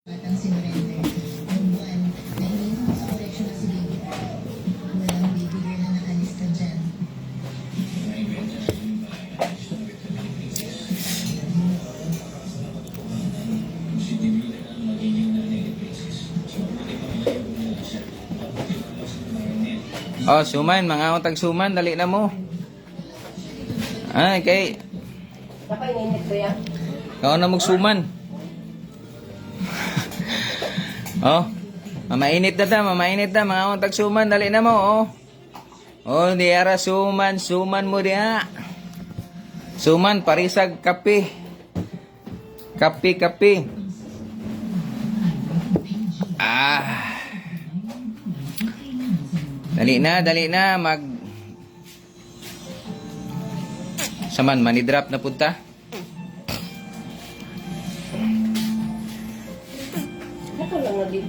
Batang sinurrender. Yung buwan, naininom sa koleksyon na si Baby Girl. Walang baby girl na nakalista dyan. Oh, suman, mga utag suman, dali na mo. Ay, kay. Dapat ininit ko yan. Kau na magsuman. Oh, mamainit na mga utag suman, dali na mo, oh. Oh, diara suman, suman mo diha. Suman, parisag kape. Kape. Ah. Dali na, Saman, manidrop na punta. Naka lang na din.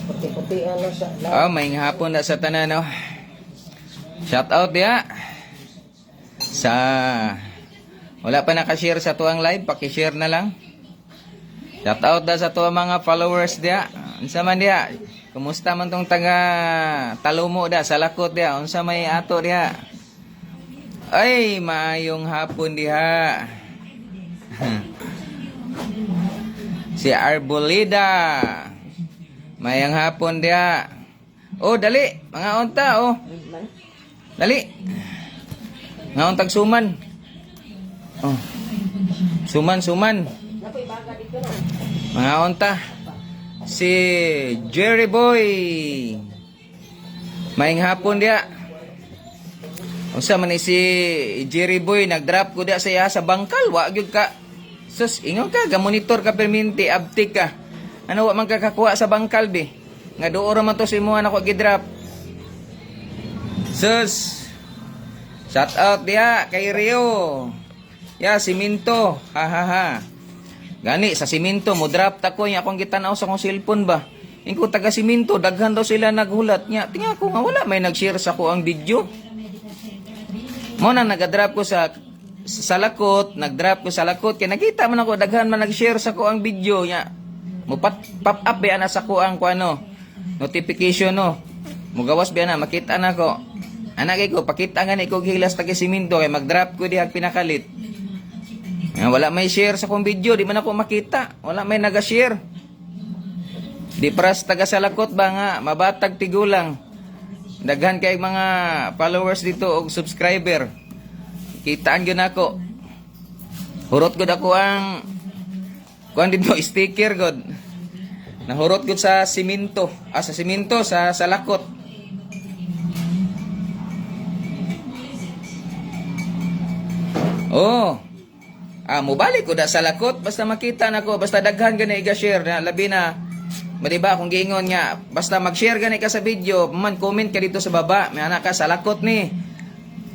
Puti-puti ano siya. Oh, may hapon na sa tanan, no. Shout out dia. Sa wala pa nakashare sa tuang live, paki-share na lang. Shout out da sa tuang mga followers dia. Unsa man dia? Kumusta man tong taga Talumo da sa Lakot dia? Unsa may ato dia? Ay, maayong hapon diha. Si Arboleda. Mayang hapon dia. Oh, dali, mga unta oh. Dali. Nga untag suman. Oh. Suman. Napoy baga dito na. Mga unta. Si Jerry Boy. Maing hapon dia. Unsa man ni si Jerry Boy nagdrop ko dia sa bangkal wa gyud ka. Sus, ingon ka ga monitor ka perminti abtik ka. Ano wa man ka kakuha sa bangkal be? Nga duo ra man to si mo nako gidrop. Sus. Shout out dia kay Rio. Ya, siminto. Ha. Gani sa siminto mo drop ta ko nya akong gitanaw sa akong cellphone ba. Ingko taga siminto daghan daw sila naghulat nya. Tinga ko nga wala may nag-share sa ko ang video. Mo na nagadrop ko sa Lakot, nag-drop ko sa Lakot kay nakita man ako daghan man nag-share sa ko ang video nya. Mo pop up ba ana sa ko ang kuano notification no. Mugawas ba na makita na ko. Anak ko pakita nga ni ko gilas taga siminto kay mag-drop ko diha pinakalit. Wala may share sa kong video, di man ako makita. Wala may naga-share. Di pras taga sa Lakot ba nga, mabatag tigulang. Daghan kay mga followers dito o subscriber. Kitaan yun ako. Hurot gud ako ang kuan dito sticker god. Nahurot gud sa siminto. Sa siminto sa Lakot. Oh. Mubalik ko da sa Lakot basta makita nako basta daghan gani i-share na labi na madiba kung giingon nga basta mag-share gani ka sa video man comment ka dito sa baba may anak ka sa Lakot ni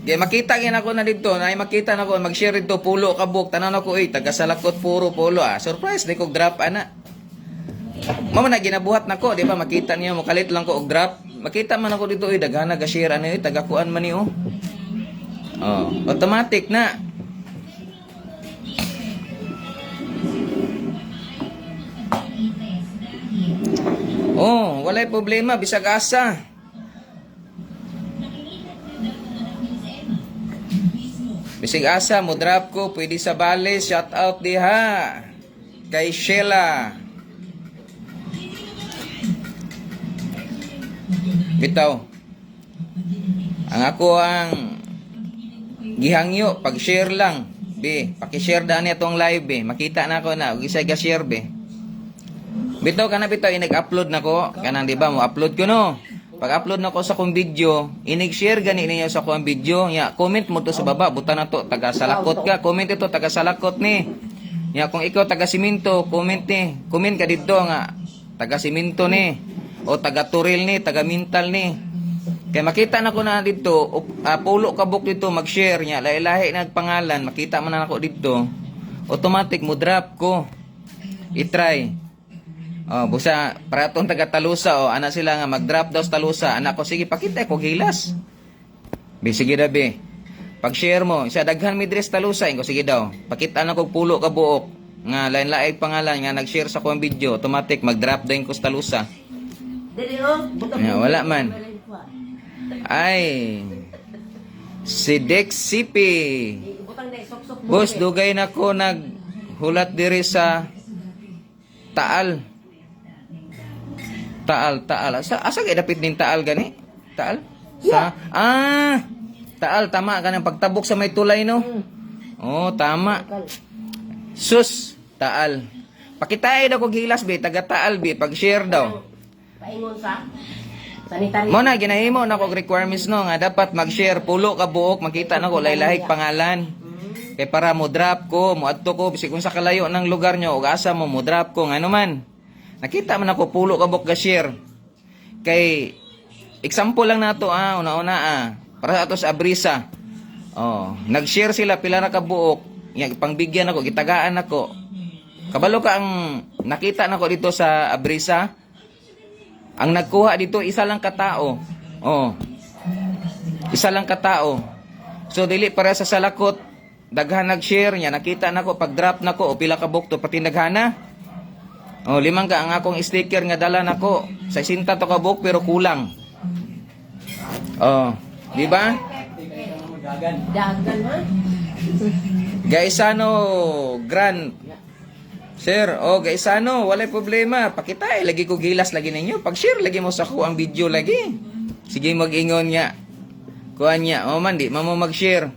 kay makita gani ako na dito na makita nako mag-share dito pulo kabuk tanan ako taga sa Lakot puro pulo surprise di ko drop ana mama na ginabuhat nako di ba makita niyo mo kalit lang ko og drop makita man ako dito daghan nag-share ano taga kuan man ni automatic na. Oh, walay problema bisag asa. Bisag asa mo drop ko pwede sa bale shout out diha kay Sheila. Bitaw. Ang ako ang gihangyo pag-share lang. Be, paki-share dani atong live be. Makita na ako na ug isa ka share be. Bitaw inag-upload nako kanang di ba mo upload ko no. Pag-upload nako sa kong video, inig-share gani ninyo sa kong video. Ya, comment mo to sa baba, buta na to taga sa Lakot ka. Comment ito taga sa Lakot ni. Ya, kung ikaw taga Siminto, comment ni. Comment ka dito nga taga Siminto ni o taga Turil ni, taga Mintal ni. Kay makita nako na dito, pulo ka book dito mag-share nya. Lahi-lahi nagpangalan, makita man nako dito. Automatic mo drop ko. I-try. Busa para tong taga Talusa ana sila nga mag-drop daw sa Talusa. Anak ko sige pakita ko gilas. Sige na be. Pag share mo, isa daghan mi dres Talusa, ingo sige daw. Pakita na kog pulo ka buok. nga lain-laing pangalan nga nag-share sa ko ang video, automatic mag-drop din ko sa talusa. Dili oh. Butang Yeah, wala man. Ay. Si Dex Sipi. Butang na sok-sok. Boss, dugay na ko naghulat diri sa Taal. Taal. Asa kay dapit ning Taal gani? Taal? Sa Taal, tama ka ng pagtabok sa may tulay no? Oh, tama. Sus, Taal. Pakitay daw ko gilas be, taga Taal be, pag-share daw. Paingon sa sanitary. Mo na ginahimo na ko requirements no nga dapat mag-share pulo ka buok, makita na ko laylahig pangalan. Kay para mo drop ko, mo adto ko bisig kung sa kalayo ng lugar nyo ug asa mo drop ko ngano man. Nakita man ako pulo ka buok ga share. Kay example lang nato una-una para ato sa Abrisa. Oh, nag-share sila pila na ka buok, nga pangbigyan ako, gitagaan ako. Kabalo ka ang nakita nako dito sa Abrisa. Ang nagkuha dito isa lang katao. Oh. Isa lang katao. So dili para sa salakot, daghan nag-share niya, nakita nako pag-drop nako o pila ka buok to pati daghana. Oh, 5 ka ang akong sticker nga dala nako. 60 to ka buok pero kulang. Oh, di ba? Dagan ha. Gaisano Grand Sir, Gaisano, walay problema. Pakitay, lagi ko gilas lagi ninyo. Pag-share lagi mo sa ko ang video lagi. Sige mag-ingon niya. Kuan niya, man di mo mag-share.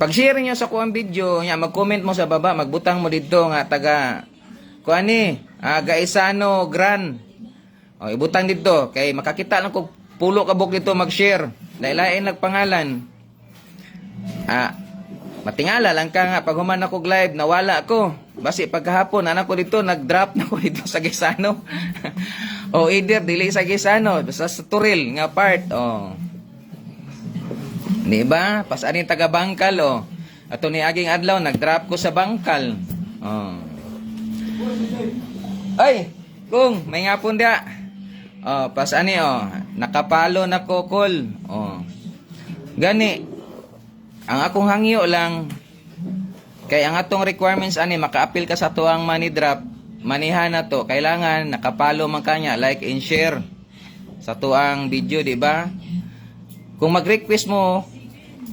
Pag-share niyo sa ko ang video, niya mag-comment mo sa baba, magbutang mo dito nga taga kuan ni, Gaisano Grand. Ibutang dito kay makakita lang ko pulo ka buok dito mag-share. Lain-lain nagpangalan. Matingala lang ka nga, pag human ako live, nawala ako. Basi pagkahapon, anak ko dito, nag-drop na ko dito sa Gaisano. Either, dili sa Gaisano, basta sa Turil, nga part. Diba? Pasanin taga Bangkal, Ato ni aging adlaw, nag-drop ko sa Bangkal. Ay, kung, may ngapon dia. Pasani, nakapalo na ko, call. Gani, ang akong hangyo lang kay ang atong requirements ani maka-appeal ka sa tuang money drop, manihan na to, kailangan nakapalo man kanya, like and share sa tuang video, di ba? Kung mag-request mo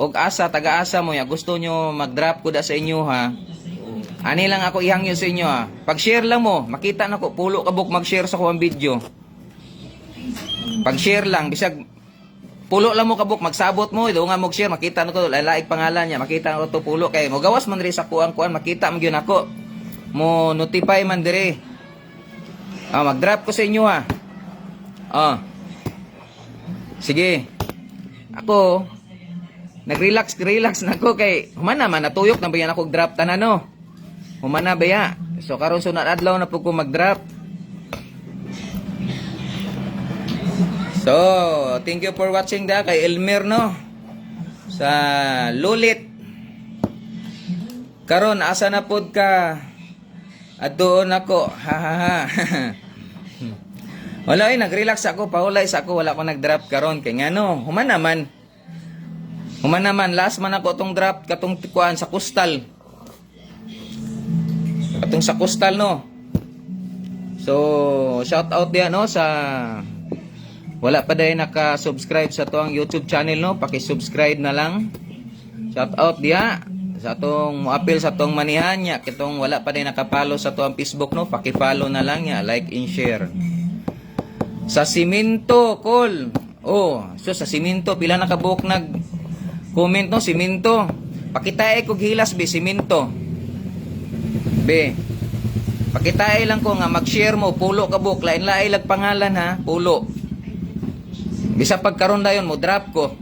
og taga-asa mo ya gusto nyo mag-drop ko da sa inyo ha. Ani lang ako ihangyo sa inyo ha. Pag-share lang mo, makita na ko pulo ka buk mag-share sa kuang video. Pag-share lang bisag pulo lang mo kabuk, magsabot mo, do nga mo share, makita na ko, lalaig pangalan niya, makita na ko to pulo, kay mo gawas man diri sa kuan, makita mo gyud ako. Mo notify man diri. Mag-drop ko sa inyo ha. Sige. Ako, nag-relax na ko kay, humana man, natuyok na ba yan ako drop tanan no? Humana ba ya? So karon sunod adlaw na po ko mag-drop. So, thank you for watching da kay Elmer no sa Lulit. Karon asa na pod ka? At doon ako. Wala nag-relax ako, paulay sa ako, wala ko nag-drop karon kay ngano, human naman last man ako tong drop katong kuan sa Coastal. Katong sa Coastal no. So, shout out diyan no sa wala pa dahil naka-subscribe sa to ang YouTube channel no, paki-subscribe na lang. Shout out dia sa tong mo-appeal sa tong manihan niya, kitong wala pa dahil nakapalo sa to ang Facebook no, paki-follow na lang niya, like and share. Sa Simento, call. So sa Simento pila nakabuok nag-comment no, Simento. Pakitae ko gilas be Simento. Be. Pakitae lang ko nga mag-share mo pulo ka buok, lain-lain lag pangalan ha, pulo. Bisa pagkaroon dayon mo drop ko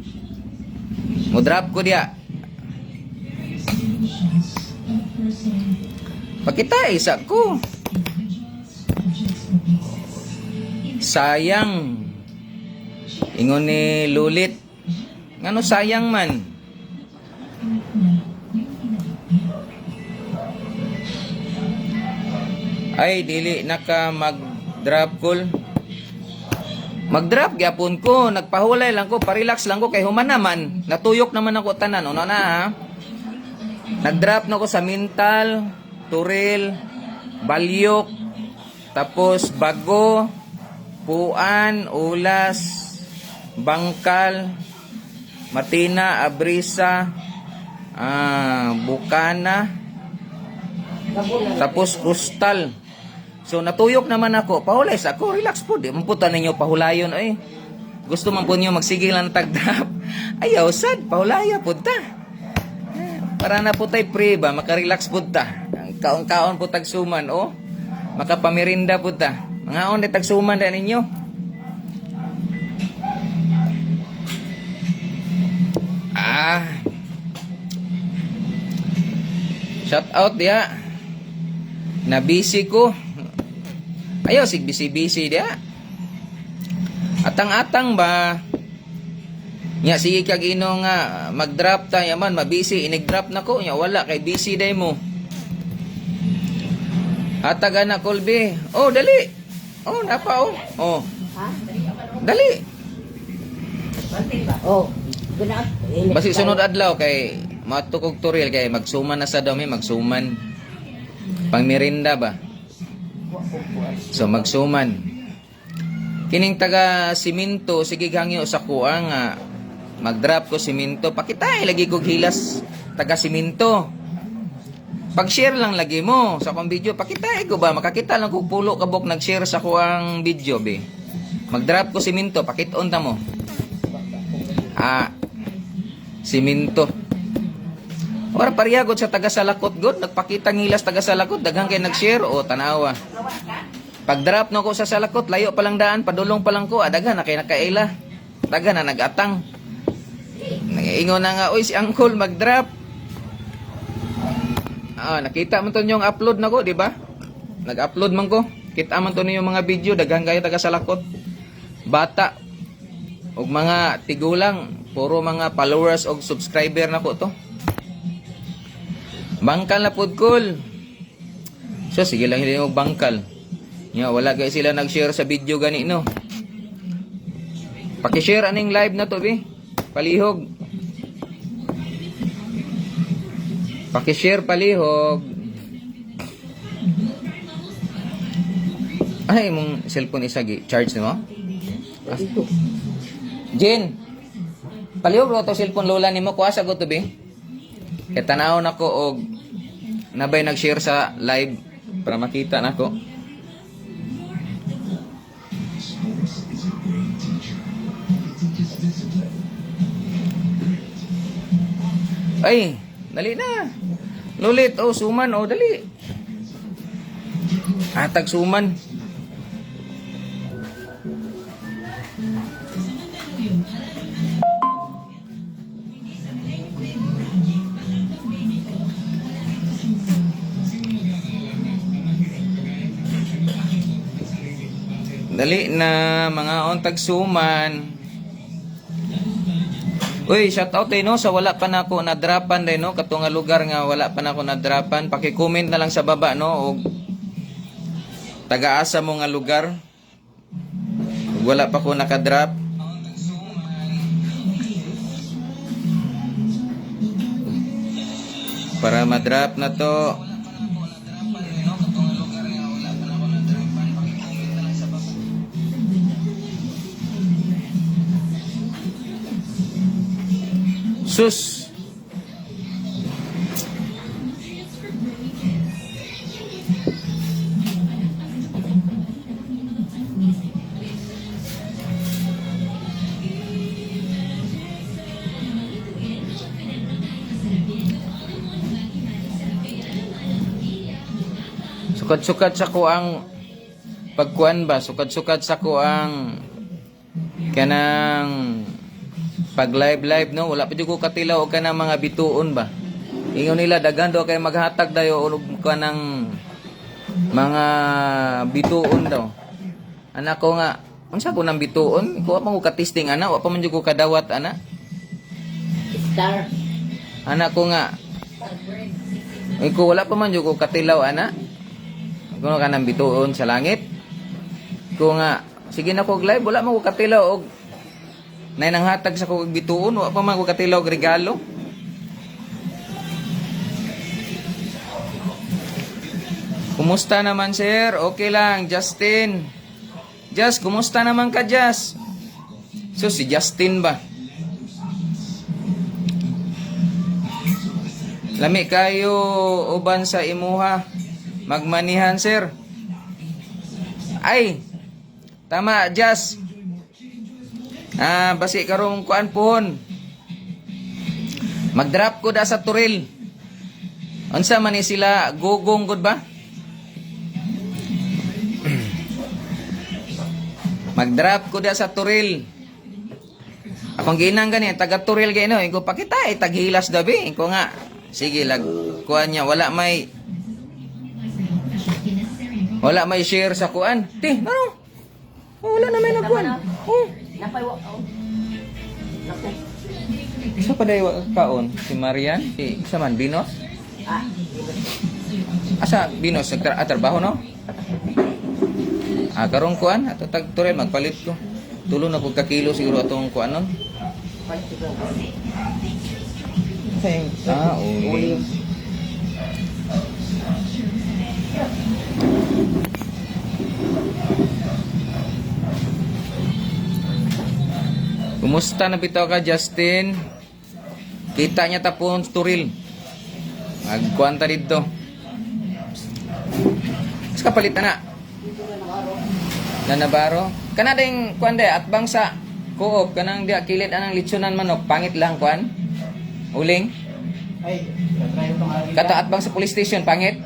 dia. Pakita isa ko. Sayang. Ingon ni Lulit. Ngano sayang man? Ay dili naka mag-drop call. Mag-drop gyapon ko, nagpahulay lang ko, parelax lang ko kay human naman, natuyok naman ako tanan, na ha. Nag-drop na ko sa Mintal, Turil, Balyok, tapos Bago, Puan, Ulas, Bangkal, Matina, Abrisa, Bukana, tapos Kustal. So natuyok naman ako, pahulay sa ako, relax po, di mamputan ninyo pahulayon ay. Gusto man po niyo magsigil ng tag-drop. Ayaw sad, pahulaya po ta. Para na po tayo pre ba, makarelax po ta. Ang kaon-kaon po tagsuman, oh. Makapamirinda po ta. Mga on na tagsuman na ninyo. Shout out dia. Na busy ko. Ayaw, sig busy-busy dia. Atang-atang ba? Nya sige kag ino nga mag-drop ta yaman mabisi inig-drop na ko nya wala kay busy day mo. Hatag na Colby. Oh, dali. Oh, napa oh. Oh. Ha? Dali. Oh. Guna. Basi sunod adlaw kay matukog turil kay magsuman na sa dami magsuman. Pangmerinda ba? So magsuman. Kining taga siminto sige hangyo sa kuha nga mag-drop ko siminto. Pakitay lagi kog hilas taga siminto. Pag-share lang lagi mo sa akong video. Pakitay ko ba makakita lang kog pulo kabok nag-share sa kuang video be. Mag-drop ko siminto, pakit-on ta mo. Siminto. Ora pariyagod sa taga Salakot god nagpakita ngilas taga Salakot daghang kay nag-share o tanawa. Pag-drop no ko sa Salakot, layo pa lang daan, padulong pa lang ko, daghan na kay nakaila. Daghan na nag-atang. Ingon na nga, oy si Uncle mag-drop. Nakita man to yung upload na ko, di ba? Nag-upload man ko. Kita man to yung mga video, daghan kayo taga Salakot. Bata. Og mga tigulang, puro mga followers og subscriber na ko to. Bangkal na pud kol. So sige lang hindi mo bangkal. Nya wala kay sila nag-share sa video gani no. Paki-share aning live na to be. Palihog. Paki-share palihog. Ay mong cellphone isa gi charge nimo? Jen. Palihog ro to cellphone lola nimo kuha sa go to be. Kay tanaw nako og nabay nag-share sa live para makita nako. Ay, dali na. Lulit, oh, suman, oh, dali. Atag suman. Dali na, mga ontag suman. Uy, shout out no sa wala pa na ako na-dropan day no kato nga lugar nga wala pa na ako na-dropan. Paki-comment na lang sa baba no og taga-asa mo nga lugar. Wala pa ko naka-drop. Para ma-drop na to. Sus. Sukat-sukat sa kuang pagkuan ba? Sukat-sukat sa kuang kanang pag live no wala pa jud ko katilaw og kanang mga bituon ba. Ingon nila daghan daw kay maghatag dayo og kanang mga bituon daw. Anak ko nga, unsa ko nang bituon? Ko pa ko ka-testing ana, wa pa man jud ko kadawat ana. Star. Anak ko nga. Ko wala pa man jud ko katilaw ana. Kuno kanang bituon sa langit. Ko nga sige na ko live wala man ko katilaw og nay nang hatag sa kog bituon wa pa man ko katilaw og regalo. Kumusta naman, sir? Okay lang, Justin. Just, kumusta naman ka, Just? So, si Justin ba? Lami kayo uban sa imuha. Magmanihan, sir. Ay, tama, Just. Basi karong kuan pohon. Mag-drop ko da sa Turil. Unsa man ni sila gugong gud ba? Mag-drop ko da sa Turil. Akong ginang gani taga Turil gay no, ingo pakita taghilas dabi. Ingo nga sige lag kuan niya wala may share sa kuan. Ti, ano? Wala na may nagkuan. Oh. Napay wa. Naku. Isa pa dayo kaon si Marian, si isa man Binos. Ah, Asa Binos trabaho no? Karong kuan ato tag Turil magpalit ko. Tulo na pud ka kilo siguro atong kuan nun. Uling. Kumusta na bitaw ka, Justin? Kita niya tapon Turil. Magkuanta dito. Mas kapalit na. Nanabaro. Kana ding kuan de at bang sa Coop kanang dia kilit anang litsunan manok pangit lang kuan. Uling. Ay, try ko tong Kata at bang sa police station pangit.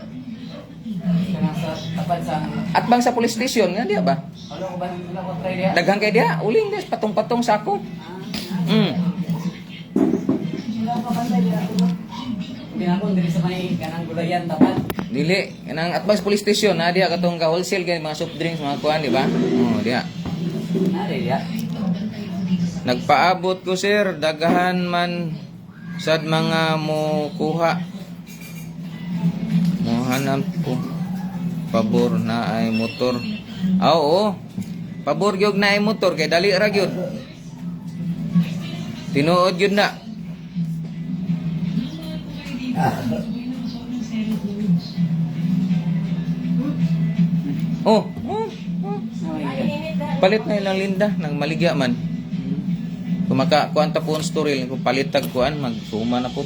kanang sa tapat sa At bang sa police station nga dia ba? ano ko ba nila ko try dia? Daghang kay dia uling des patong-patong sako. Wala ko ba dia? Pinakon diri sa may kanang gulayan tapat. Dili kanang at bang sa police station na dia katong ka wholesale kay mga soft drinks mga kuan di ba? Oh, dia. Nari dia. Nagpaabot ko sir, dagahan man sad mga mukuha. Mohanap ko pabor na ay motor. Oo. Pabor gyud na ay motor kay dali ra gyud. Tinuod gyud na. Oh. Palit na ilang linda nang maligya man. Kumaka kuan ta pon story kung palitag kuan magsuma na po.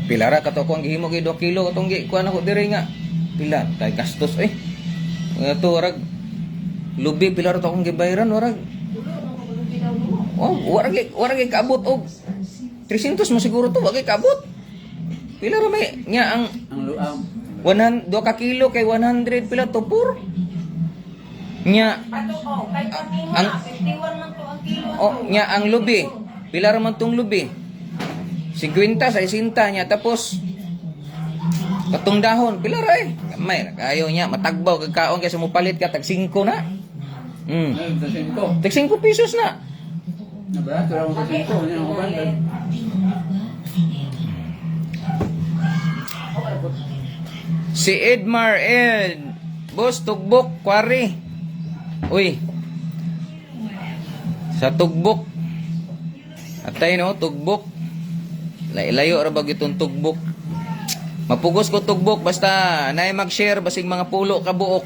Pilara ka to ko ang gihimo kay 2 kilo katong gi kuan ako diri nga. Pila tay gastos to rag lubi pilara to akong gibayaran warag. Oh, warag kaabot og 300 mo siguro to wag kaabot. Pila ra may nya ang Ang 2 ka kilo kay 100 pila to pur. Nya nya ang lubi. Pila ra man tong lubi? 50 sa 60 nya tapos katong dahon pila ra may kayo nya matagbaw kag kaon kay mupalit ka tag 5 na. Tag 5 pesos na. Nabarato ra mo sa 5 niya ko ban. Si Edmar Boss Tugbok Quarry. Uy. Sa Tugbok. Atay no, Tugbok. Layo ra bag itong Tugbok. Mapugos ko Tugbok basta naay mag-share basig mga pulo ka buok.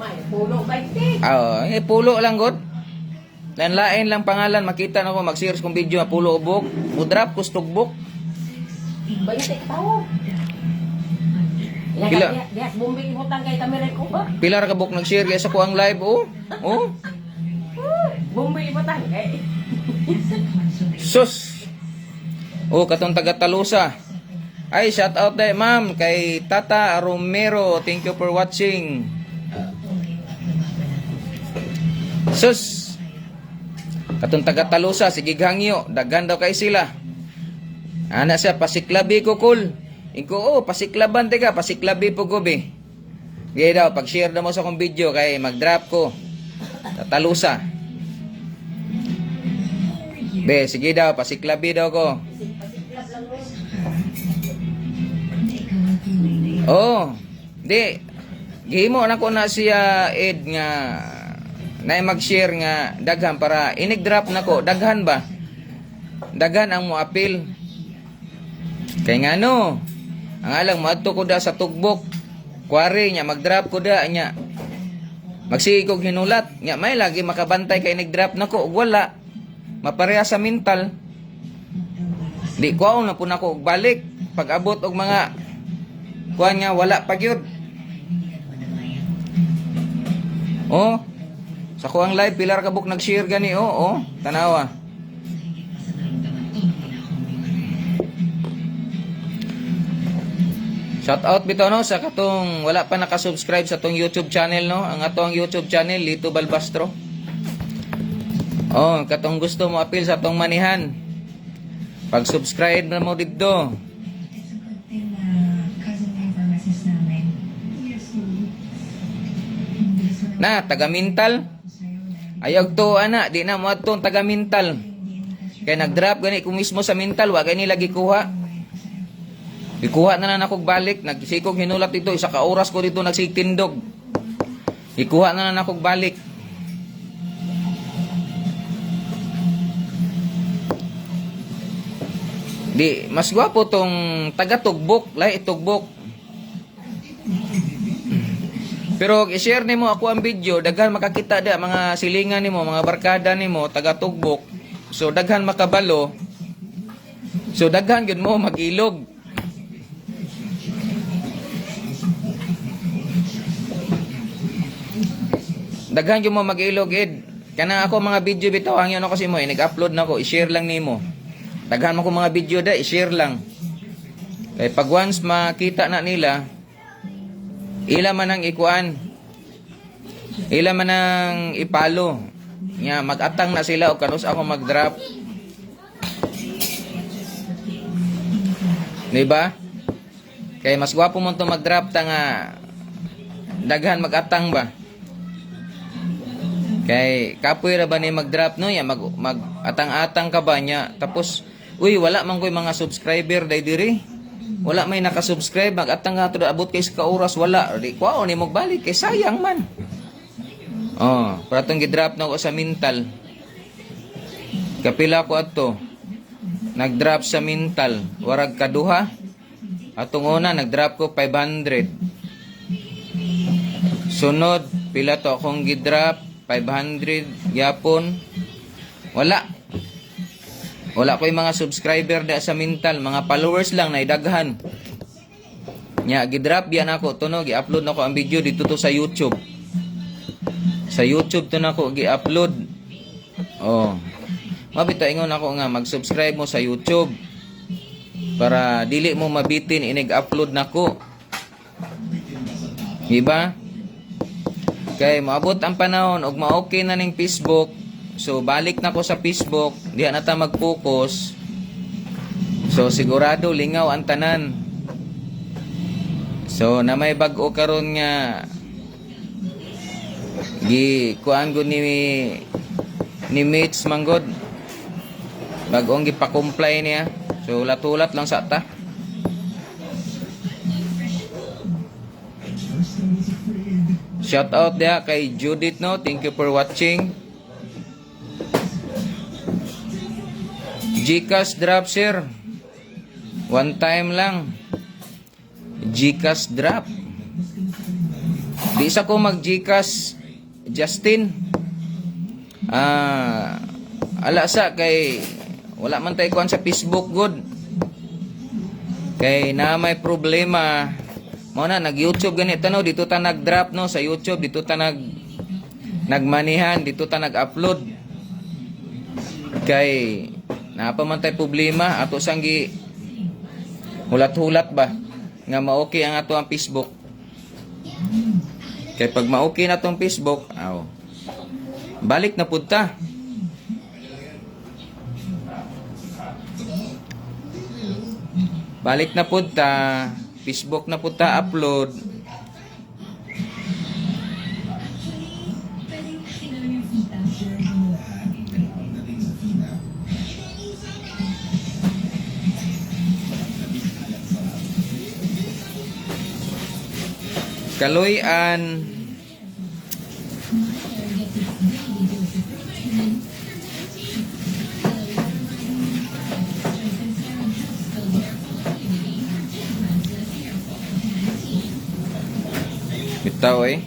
may pulo 20. Pulo lang god. Lain lang pangalan makita na ko mag-share kong video na pulo buok. Mudrap ko sa Tugbok. 20 ka tawo. Pila? Yes, bumbing mo tangkay tamire ko ba? Pila ra ka buok nag-share kay sa ko ang live oh. Oh. Bumbing mo tangkay. Sus. Oh, katong taga Talusa. Ay, shout out day, ma'am, kay Tata Romero. Thank you for watching. Sus. Katong taga Talusa, sige hangyo, daghan daw kay sila. Ana siya pasiklabi ko cool. Inko pasiklaban teka, pasiklabi po gobi. Gaya daw, pag-share daw mo sa akong video kay mag-drop ko. Sa Talusa. Be, sige daw, pasiklabi daw ko. Di. Gihimo na ko na siya Ed nga na mag-share nga daghan para inig-drop na ko. Daghan ba? Daghan ang mo appeal. Kay nga no, Ang alang moadto ko da sa tugbok. Kuwari nya mag-drop ko da nya. Magsige kog hinulat nya may lagi makabantay kay nag-drop nako ug wala. Mapareha sa mental. Di ko na po nako og balik pag abot og mga kuan nga wala pa gyud. Oh, sa kuang live pilar ka buk nag-share gani oh, tanawa. Shout out bitaw no sa katong wala pa naka-subscribe sa tong YouTube channel no. Ang atong YouTube channel Lito Balbastro. Oh, katong gusto mo appeal sa tong manihan. Pag-subscribe na mo dito. Yung cousin ng pharmacist namin. Na taga-mental. Ayog to ana, di na mo atong taga-mental. Kay nag-drop gani ko mismo sa mental, wa gani lagi kuha. Ikuha na ako balik, nagsikog hinulat dito, isa ka oras ko dito nagsigtindog. Ikuha na ako balik. Di, mas gwapo tong taga-tugbok, lai tugbok. Pero i-share nimo ako ang video, daghan makakita da mga silingan nimo, mga barkada nimo taga-tugbok. So daghan makabalo. So daghan gyud mo mag-ilog. Daghan yung mo mag-ilog ed. Kana ako mga video bitaw ang yun ako si mo, nag-upload na ko, i-share lang nimo. Daghan mo ko mga video da, i-share lang. Kay pag once makita na nila, ila man ang ikuan. Ila man ang ipalo. Nya mag-atang na sila o kanus ako mag-drop. Diba? Kay mas gwapo mo to mag-drop ta nga daghan mag-atang ba? Kay kapoy ra ba ni mag-drop no ya mag-atang-atang ka ba niya tapos uy wala man koy mga subscriber dai diri wala may naka-subscribe mag-atang nga to abot kay sa oras wala di kwao ni magbalik kay sayang man para tong gi-drop na ko sa mental kapila ko adto nag-drop sa mental warag kaduha atong una nag-drop ko 500 sunod pila to akong gi-drop 500 yapon wala ko yung mga subscriber da sa mental mga followers lang na idaghan nya gidrop yan ako tunog i-upload nako ang video dito to sa YouTube to nako gi-upload mabito ingon ako nga mag-subscribe mo sa YouTube para dili mo mabitin inig-upload nako diba. Kay maabot ang panahon og ma-okay na ning Facebook. So balik na ko sa Facebook, diha na ta mag-focus. So sigurado lingaw ang tanan. So na may bag-o karon nga gi kuan gud ni mates manggod. Bag-ong gipa-comply niya. So ulat-ulat lang sa ta. Shout out dia kay Judith no. Thank you for watching. Gcash drop sir. One time lang. Gcash drop. Di isa ko mag Gcash Justin. Ala sa kay wala man tay kuan sa Facebook good. Kay na may problema. Mo na nag-YouTube ganito no, dito ta nag-drop no sa YouTube, dito ta nagmanihan, dito ta nag-upload. Kay napamantay problema ato sang gi hulat-hulat ba nga ma-okay ang ato ang Facebook. Kay pag ma-okay na tong Facebook, balik na pud ta. Balik na pud ta. Facebook na po ta upload. Kaloy-an. Bitaw eh.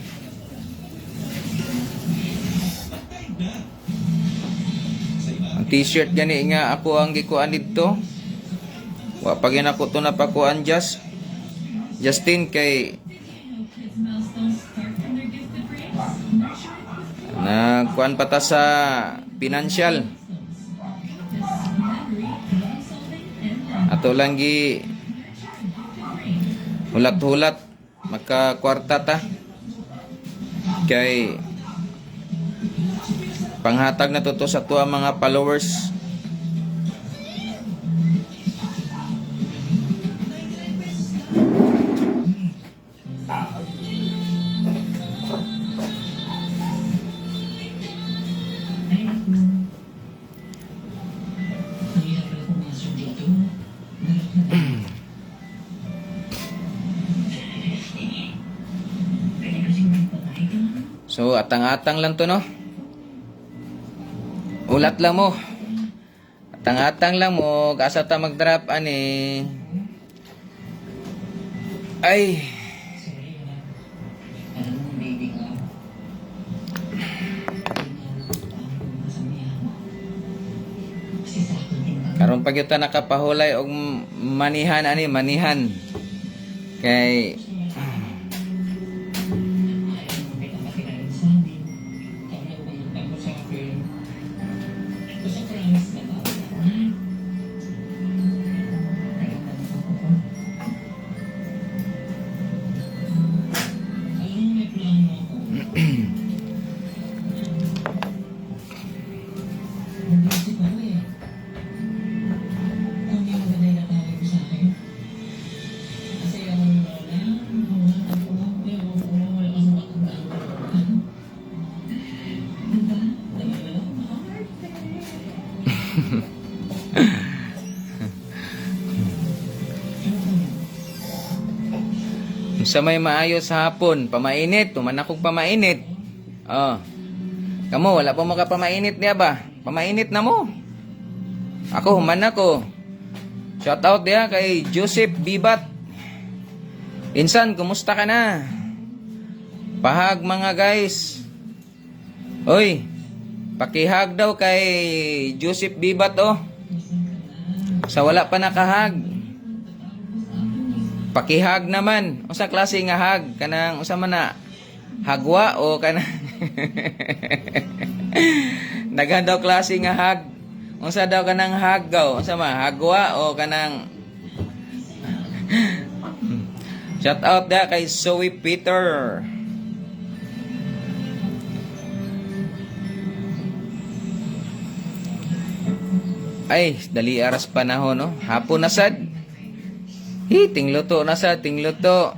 Ang t-shirt gani nga ako ang gikuan dito. Wa pa gyud ako to napakuan Justin kay nagkuan pa ta sa financial. Ato lang gi hulat-hulat magka-kwarta ta. Kay panghatag na to sa tuwa mga followers. So, atang-atang lang to, no? Ulat lang mo. Atang-atang lang mo. Kasa ta mag-drop, ani. Ay. Karon pag yuta nakapahulay og manihan, ani, manihan. Kay sa may maayos sa hapon, pamainit, tuman akong pamainit. Oh. Kamo wala pa makapamainit niya ba? Pamainit na mo. Ako human ako. Shout out diha kay Joseph Bibat. Insan, kumusta ka na? Pahag mga guys. Oy, pakihag daw kay Joseph Bibat oh. Sa wala pa nakahag. Pakihag naman. Unsa klase nga hag? Kanang unsa man na? Hagwa o kanang daghan daw klase nga hag. Unsa daw kanang haggaw? Unsa man? Hagwa o kanang shout out da kay Zoe Peter. Ay, dali aras panahon no. Hapon na sad. Tingluto na sa tingluto.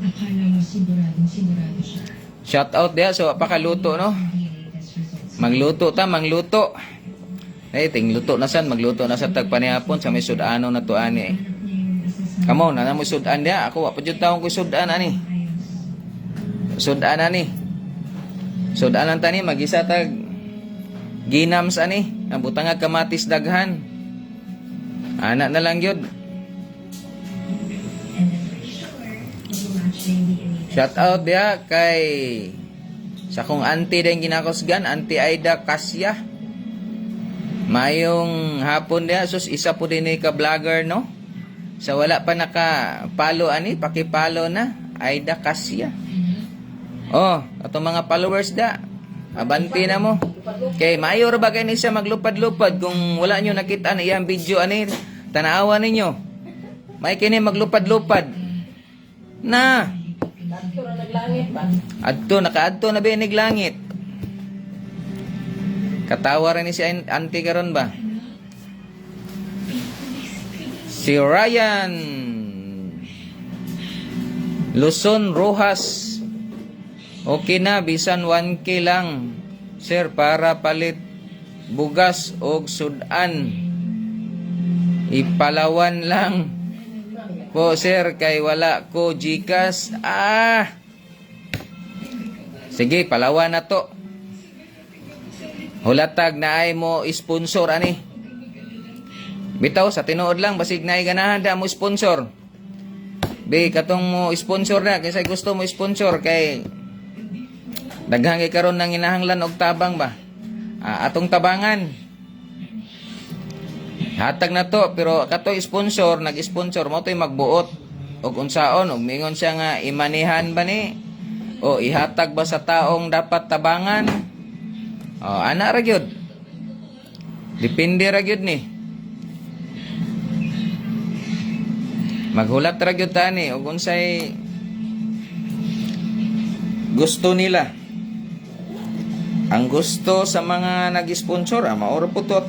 Akala mo sigurado siya. Shout out dia so pakaluto no. Magluto ta, mangluto. Ay tingluto na sad, magluto na sa tagpanihapon sa may sudano na to ani. Kamo na mo sudan dia, ako wa pa jud taong ko sudan ani. Sudan ani. Sudan lang tani magisa tag ginams ani, ang butanga kamatis daghan. Ana na lang yun. Shout out dia kay sa kong auntie din ginakosgan, Auntie Aida Kasya. Mayong hapon dia, sus isa po din ka vlogger no. Sa wala pa naka-follow ani, paki-follow na Aida Kasya. Oh, ato mga followers da. Abanti na mo. Kay mayo ra ba kay ni siya maglupad-lupad kung wala nyo nakita na iyang video ani, tanawa ninyo. May kini maglupad-lupad. Na Adto na naglangit ba? nakaadto na binig langit. Katawa rin ni si auntie karon ba? Si Ryan Luzon Rojas. Okay na, bisan 1K lang. Sir, para palit bugas o sudan. Ipalawan lang po sir, kay wala ko Gcash. Sige, Palawan na to. Hulatag na ay mo sponsor ani. Bitaw sa tinuod lang basig naay ganahan da mo sponsor. Be, katong mo sponsor na, kaysa gusto mo sponsor kay daghang kay karon nang inahanglan og tabang ba. Atong tabangan. Hatag na to, pero kato sponsor, nag-sponsor mo to'y magbuot og unsaon og mingon siya nga imanihan ba ni o ihatag ba sa taong dapat tabangan. Ana ra gyud. Depende ra gyud ni. Maghulat ra gyud tani og unsay gusto nila. Ang gusto sa mga nag-sponsor, maoro po to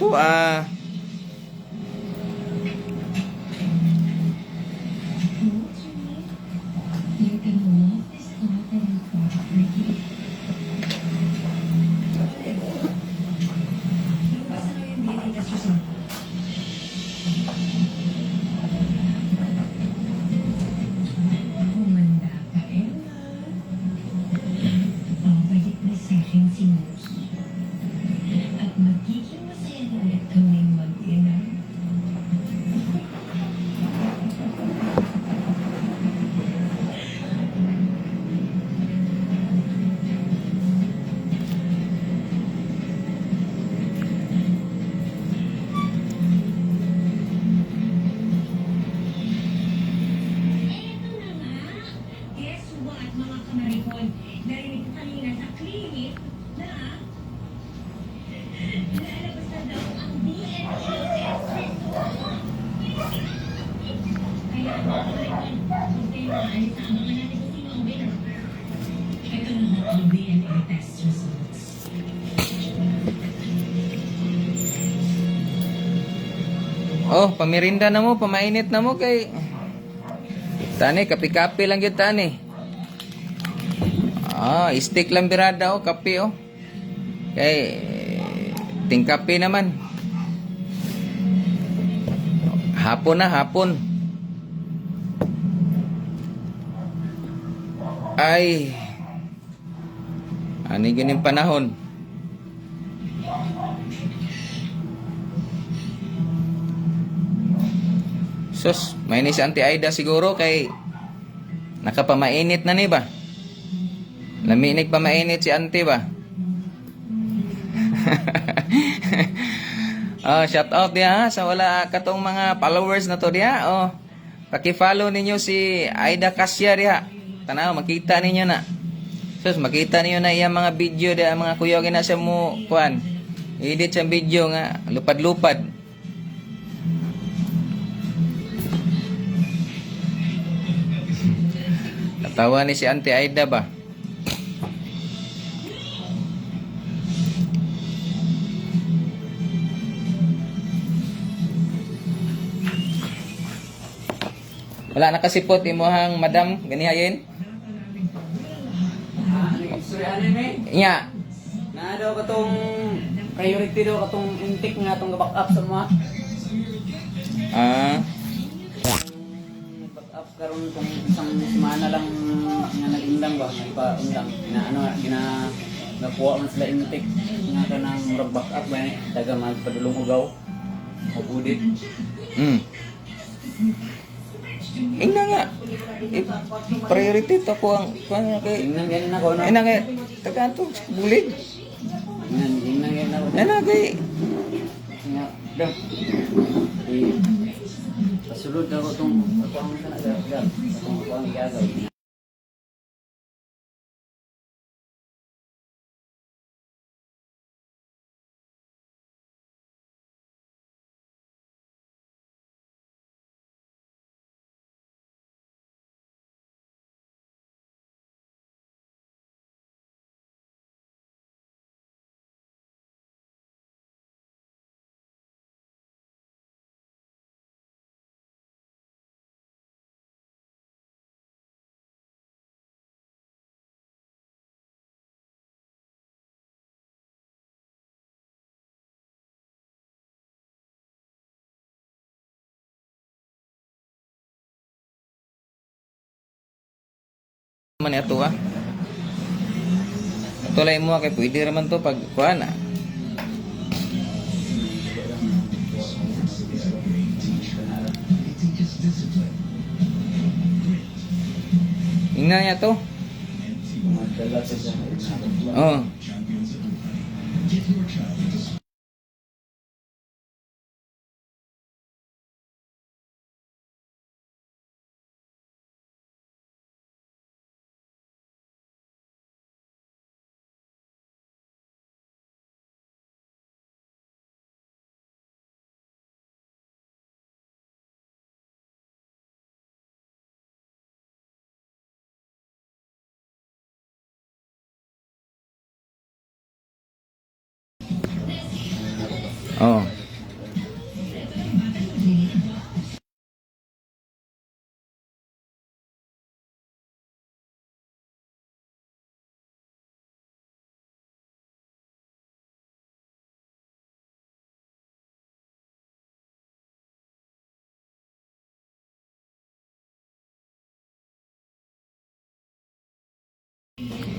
Humanda ka, Emma. Babalik na sa akin si Moose. At magiging masaya na ulit kaming mag-ina. Guess what, mga kamarikon? Narinig ko kanina sa clinic na lalabas na daw ang DNQ test result. Kaya, kung kayo maalis, abangan natin kung sino ang winner. Ito na nga ang DNA test results. pamirinda na mo, pamainit na mo kay tani kapi-kapi lang gyud tani. Stick lang birada kape Kay tingkapi naman. Hapon na hapon. Ay. Ani gining panahon. Sus, may ni si Auntie Aida siguro kay nakapamainit na ni ba? Laminig pa mainit si Auntie ba? Shout out diha sa wala katong mga followers na to diha. Paki-follow ninyo si Aida Cassia diha. Tanaw makita ninyo na. Sus, makita ninyo na iyang mga video diha, mga kuyogin na siya mo kuan. Edit sa video nga lupad-lupad. Tawa ni si Auntie Aida ba? Wala nakasipot imuhang madam ganihayin? Nya. Na daw katong priority daw katong intake nga atong back up sa mga back up karon kung isang semana lang nga nag-indang ba nga ipa-undang nakuha man sila intake nga kanang murag back up ba daga magpadulong ugaw mabudit. Ina nga. Priority to ko ang kuan kay Ingnan ganin ako no. ina nga taganto bulig. Ingnan ganin ako. Ina kay Nga daw. Pasulod ako tong ako ang sana daw. Ako ang gagawin. man ato Tulay mo kay pwede raman to pag kuan Tingnan niya to. Madala sa siya. Oh. Oh.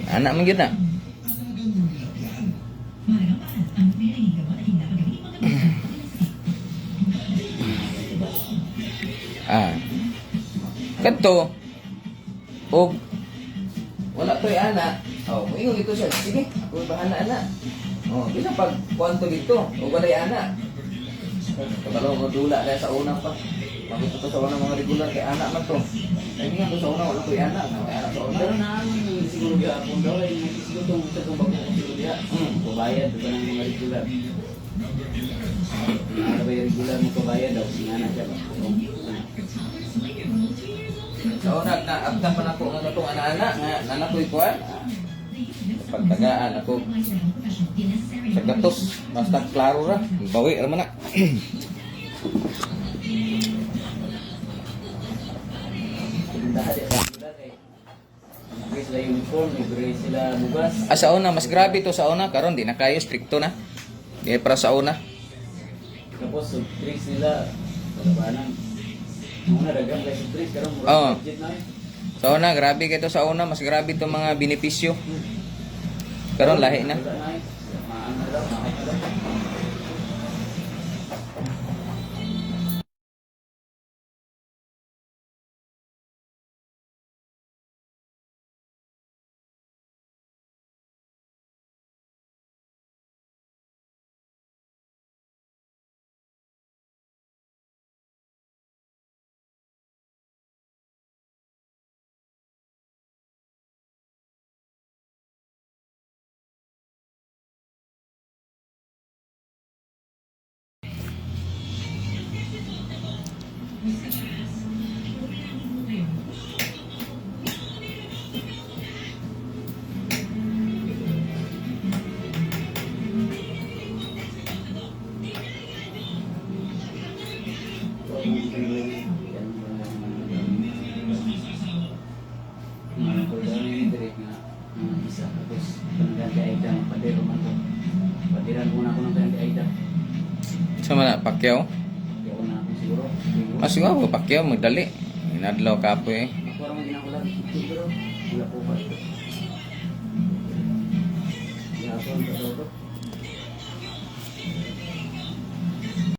Anak man gyud na. Ah. Kadto. Og wala to'y ana. Oh, moingon ito siya. Sige, ako bahala ana. Oh, bisa pag kuanto dito, og walay ana. Kabalo mo dula dahil sa una pa. Bakit ito sa una mga regular kay anak man to. Ay nga to sa una wala to'y anak, na may anak sa una. Pero namin siguro diya kung daw ay siguro tong sa tong bago siguro diya. Pabayad ba ng mga regular. Ano ba yung regular mo pabayad daw sinana siya ba? Sa una naabtan pa nako nga katong ana-ana nga nanakoy kuan. Pagtagaan ako sa gatos basta klaro ra. Bawi ra man na. Libre sila uniform, libre sila bugas. Sa una mas grabe to sa una karon di na kayo stricto na. Di para sa una. Tapos subtrace nila sa labanan. Una dagang kay subtrace karon mura Oo. budget na eh. Sa una grabe kay to sa una mas grabe to mga benepisyo. Karon lahi na. Wala na eh. Maano daw, makit na daw. Padiran muna ako ng kay Aida. Sa mana Pacquiao? Kaya una ako siguro. Mas siguro Pacquiao magdali. Inadlaw ka po eh. Ako parang ginakulat. Pero wala po pa. Wala po ang